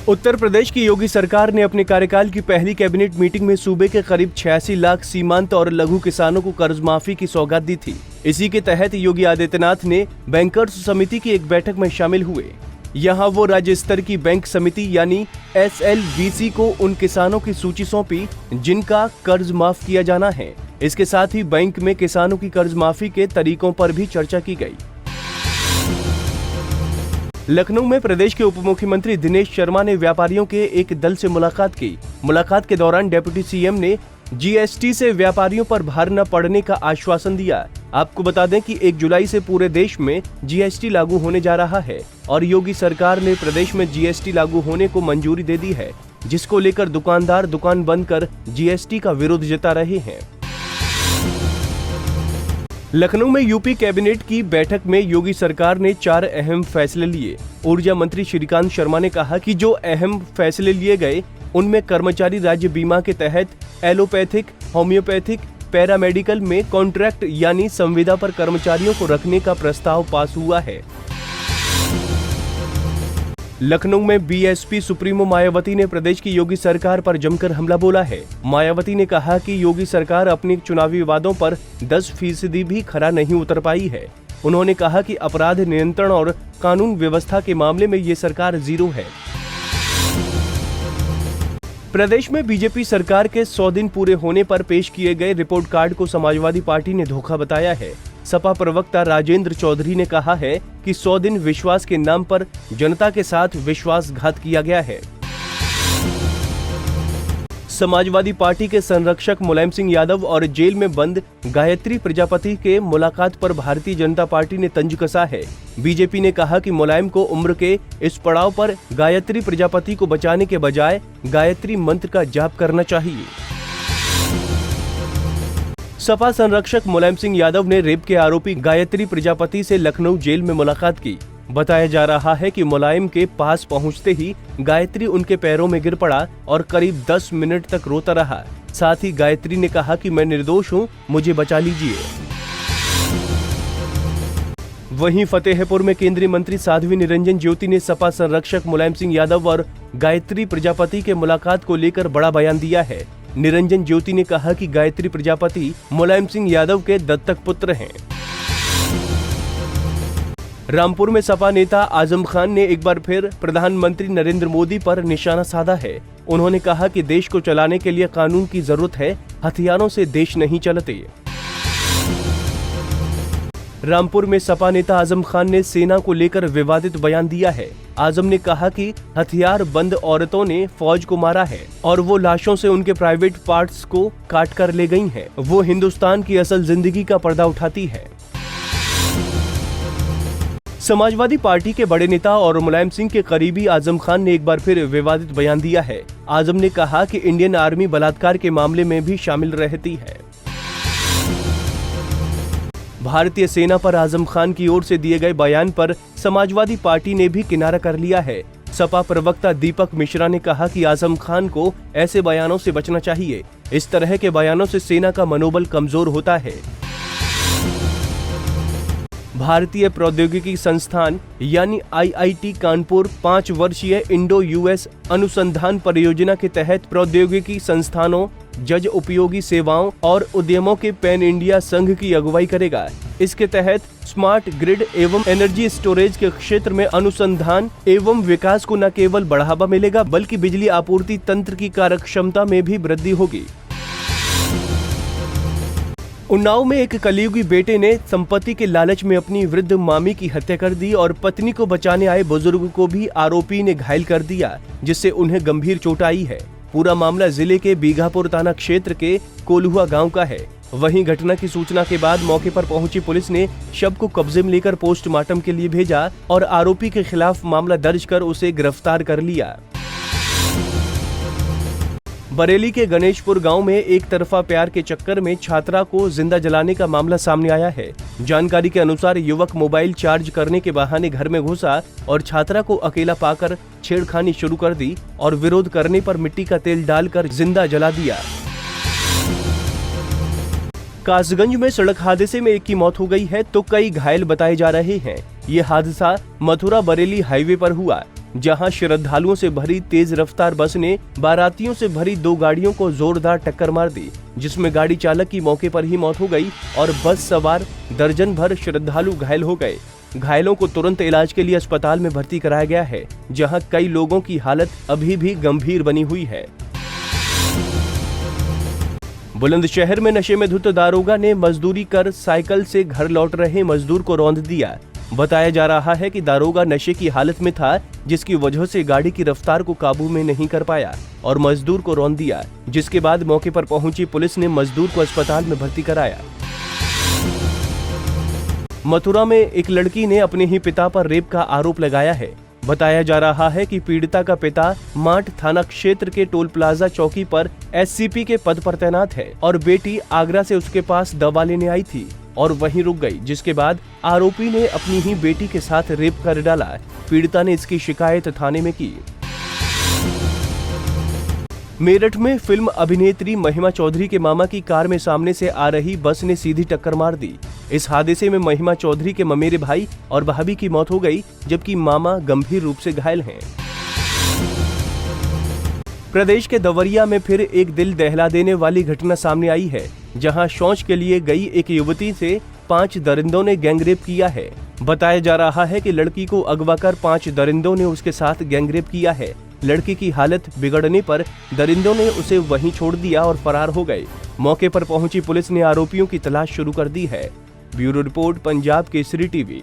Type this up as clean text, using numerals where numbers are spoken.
उत्तर प्रदेश की योगी सरकार ने अपने कार्यकाल की पहली कैबिनेट मीटिंग में सूबे के करीब 86 लाख सीमांत और लघु किसानों को कर्ज माफी की सौगात दी थी। इसी के तहत योगी आदित्यनाथ ने बैंकर्स समिति की एक बैठक में शामिल हुए। यहां वो राज्य स्तर की बैंक समिति यानी SLVC को उन किसानों की सूची सौंपी जिनका कर्ज माफ किया जाना है। इसके साथ ही बैंक में किसानों की कर्ज माफी के तरीकों पर भी चर्चा की गई। लखनऊ में प्रदेश के उप मुख्यमंत्री दिनेश शर्मा ने व्यापारियों के एक दल से मुलाकात की। मुलाकात के दौरान डिप्टी सीएम ने GST से व्यापारियों पर भार न पड़ने का आश्वासन दिया। आपको बता दें कि 1 जुलाई से पूरे देश में GST लागू होने जा रहा है और योगी सरकार ने प्रदेश में GST लागू होने को मंजूरी दे दी है, जिसको लेकर दुकानदार दुकान बंद कर GST का विरोध जता रहे हैं। लखनऊ में यूपी कैबिनेट की बैठक में योगी सरकार ने 4 अहम फैसले लिए। ऊर्जा मंत्री श्रीकांत शर्मा ने कहा कि जो अहम फैसले लिए गए उनमें कर्मचारी राज्य बीमा के तहत एलोपैथिक, होम्योपैथिक, पैरामेडिकल में कॉन्ट्रैक्ट यानी संविदा पर कर्मचारियों को रखने का प्रस्ताव पास हुआ है। लखनऊ में BSP सुप्रीमो मायावती ने प्रदेश की योगी सरकार पर जमकर हमला बोला है। मायावती ने कहा कि योगी सरकार अपने चुनावी वादों पर 10% भी खरा नहीं उतर पाई है। उन्होंने कहा कि अपराध नियंत्रण और कानून व्यवस्था के मामले में ये सरकार जीरो है। प्रदेश में बीजेपी सरकार के 100 दिन पूरे होने पर पेश किए गए रिपोर्ट कार्ड को समाजवादी पार्टी ने धोखा बताया है। सपा प्रवक्ता राजेंद्र चौधरी ने कहा है कि 100 दिन विश्वास के नाम पर जनता के साथ विश्वासघात किया गया है। समाजवादी पार्टी के संरक्षक मुलायम सिंह यादव और जेल में बंद गायत्री प्रजापति के मुलाकात पर भारतीय जनता पार्टी ने तंज कसा है। बीजेपी ने कहा कि मुलायम को उम्र के इस पड़ाव पर गायत्री प्रजापति को बचाने के बजाय गायत्री मंत्र का जाप करना चाहिए। सपा संरक्षक मुलायम सिंह यादव ने रेप के आरोपी गायत्री प्रजापति से लखनऊ जेल में मुलाकात की। बताया जा रहा है कि मुलायम के पास पहुंचते ही गायत्री उनके पैरों में गिर पड़ा और करीब 10 मिनट तक रोता रहा। साथ ही गायत्री ने कहा कि मैं निर्दोष हूं, मुझे बचा लीजिए। वहीं फतेहपुर में केंद्रीय मंत्री साध्वी निरंजन ज्योति ने सपा संरक्षक मुलायम सिंह यादव और गायत्री प्रजापति के मुलाकात को लेकर बड़ा बयान दिया है। निरंजन ज्योति ने कहा कि गायत्री प्रजापति मुलायम सिंह यादव के दत्तक पुत्र हैं। रामपुर में सपा नेता आजम खान ने एक बार फिर प्रधानमंत्री नरेंद्र मोदी पर निशाना साधा है। उन्होंने कहा कि देश को चलाने के लिए कानून की जरूरत है, हथियारों से देश नहीं चलते। रामपुर में सपा नेता आजम खान ने सेना को लेकर विवादित बयान दिया है। आजम ने कहा कि हथियार बंद औरतों ने फौज को मारा है और वो लाशों से उनके प्राइवेट पार्ट्स को काट कर ले गई हैं। वो हिंदुस्तान की असल जिंदगी का पर्दा उठाती है। समाजवादी पार्टी के बड़े नेता और मुलायम सिंह के करीबी आजम खान ने एक बार फिर विवादित बयान दिया है। आजम ने कहा कि इंडियन आर्मी बलात्कार के मामले में भी शामिल रहती है। भारतीय सेना पर आजम खान की ओर से दिए गए बयान पर समाजवादी पार्टी ने भी किनारा कर लिया है। सपा प्रवक्ता दीपक मिश्रा ने कहा कि आजम खान को ऐसे बयानों से बचना चाहिए। इस तरह के बयानों से सेना का मनोबल कमजोर होता है। भारतीय प्रौद्योगिकी संस्थान यानी IIT कानपुर 5 वर्षीय इंडो US अनुसंधान परियोजना के तहत प्रौद्योगिकी संस्थानों, जज उपयोगी सेवाओं और उद्यमों के पैन इंडिया संघ की अगुवाई करेगा। इसके तहत स्मार्ट ग्रिड एवं एनर्जी स्टोरेज के क्षेत्र में अनुसंधान एवं विकास को न केवल बढ़ावा मिलेगा बल्कि बिजली आपूर्ति तंत्र की कार्यक्षमता में भी वृद्धि होगी। उन्नाव में एक कलयुगी बेटे ने संपत्ति के लालच में अपनी वृद्ध मामी की हत्या कर दी और पत्नी को बचाने आए बुजुर्ग को भी आरोपी ने घायल कर दिया, जिससे उन्हें गंभीर चोट आई है। पूरा मामला जिले के बीघापुर थाना क्षेत्र के कोल्हुआ गांव का है। वहीं घटना की सूचना के बाद मौके पर पहुंची पुलिस ने शव को कब्जे में लेकर पोस्टमार्टम के लिए भेजा और आरोपी के खिलाफ मामला दर्ज कर उसे गिरफ्तार कर लिया। बरेली के गणेशपुर गांव में एक तरफा प्यार के चक्कर में छात्रा को जिंदा जलाने का मामला सामने आया है। जानकारी के अनुसार युवक मोबाइल चार्ज करने के बहाने घर में घुसा और छात्रा को अकेला पाकर छेड़खानी शुरू कर दी और विरोध करने पर मिट्टी का तेल डालकर जिंदा जला दिया। कासगंज में सड़क हादसे में एक की मौत हो गई है तो कई घायल बताए जा रहे हैं। ये हादसा मथुरा बरेली हाईवे पर हुआ। जहां श्रद्धालुओं से भरी तेज रफ्तार बस ने बारातियों से भरी 2 गाड़ियों को जोरदार टक्कर मार दी, जिसमें गाड़ी चालक की मौके पर ही मौत हो गई और बस सवार दर्जन भर श्रद्धालु घायल हो गए। घायलों को तुरंत इलाज के लिए अस्पताल में भर्ती कराया गया है, जहां कई लोगों की हालत अभी भी गंभीर बनी हुई है। बुलंदशहर में नशे में धुत दारोगा ने मजदूरी कर साइकिल से घर लौट रहे मजदूर को रौंद दिया। बताया जा रहा है कि दारोगा नशे की हालत में था, जिसकी वजह से गाड़ी की रफ्तार को काबू में नहीं कर पाया और मजदूर को रौंद दिया, जिसके बाद मौके पर पहुंची पुलिस ने मजदूर को अस्पताल में भर्ती कराया। मथुरा में एक लड़की ने अपने ही पिता पर रेप का आरोप लगाया है। बताया जा रहा है कि पीड़िता का पिता माठ थाना क्षेत्र के टोल प्लाजा चौकी पर एससीपी के पद पर तैनात है और बेटी आगरा से उसके पास दवा लेने आई थी और वहीं रुक गई, जिसके बाद आरोपी ने अपनी ही बेटी के साथ रेप कर डाला। पीड़िता ने इसकी शिकायत थाने में की। मेरठ में फिल्म अभिनेत्री महिमा चौधरी के मामा की कार में सामने से आ रही बस ने सीधी टक्कर मार दी। इस हादसे में महिमा चौधरी के ममेरे भाई और भाभी की मौत हो गई, जबकि मामा गंभीर रूप से घायल हैं। प्रदेश के दवरिया में फिर एक दिल दहला देने वाली घटना सामने आई है, जहां शौच के लिए गई एक युवती से 5 दरिंदों ने गैंगरेप किया है। बताया जा रहा है कि लड़की को अगवा कर 5 दरिंदों ने उसके साथ गैंगरेप किया है। लड़की की हालत बिगड़ने पर दरिंदों ने उसे वहीं छोड़ दिया और फरार हो गए। मौके पर पहुंची पुलिस ने आरोपियों की तलाश शुरू कर दी है। Bureau report, Punjab Kesari TV.